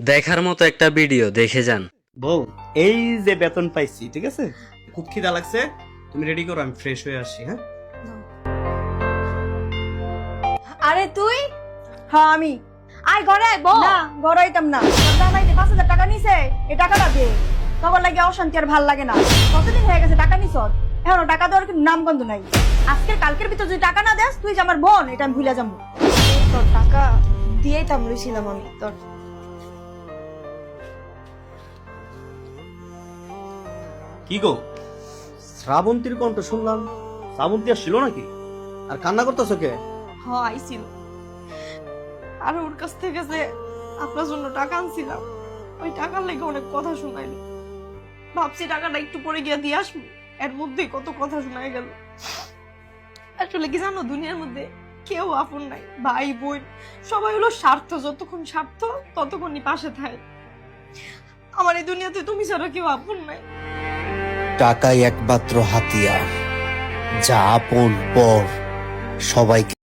দেখার মতো একটা ভিডিও দেখে যান। বউ, এই যে বেতন পাইছি, ঠিক আছে, খুব খিদা লাগছে, তুমি রেডি করো, আমি ফ্রেশ হয়ে আসি। হ্যাঁ, আরে তুই? হ্যাঁ আমি। আয় ঘরে আয় বউ। না ঘরে আইতাম না, তোর জামাই যে 5,000 টাকা নিছে, এই টাকাটা দে। তখন লাগে অশান্তি আর ভাল লাগে না। কতদিন হয়ে গেছে টাকা নিছ, এখনো টাকা দেওয়ার কিন্তু নাম গন্ধ নাই। আজকের কালকের ভিতর যদি টাকা না দেস, তুই যে আমার বোন এটা আমি ভুলে যাবো। তোর টাকা দিয়েই তো রইছিলাম আমি তোর। কি গো, শ্রাবন্তীর কণ্ঠ শুনলাম, শ্রাবন্তী আসছিল নাকি? আর কান্না করতেছো কে? হ আইছিল, আর ওর কাছ থেকে যে আপনার জন্য টাকা আনছিলাম, ওই টাকার লেগে অনেক কথা শুনাইল। ভাবছি টাকাটা একটু পরে গিয়ে দিয়ে আসবো, এর মধ্যে কত কথা শোনাই গেল। আসলে কি জানো, দুনিয়ার মধ্যে কেউ আপন নাই, ভাই বোন সবাই হলো স্বার্থ। যতক্ষণ স্বার্থ ততক্ষণই পাশে থাকে। আমার এই দুনিয়াতে তুমি ছাড়া কেউ আপন নাই। টাকাই একমাত্র হাতিয়ার, যা আপন পর সবাইকে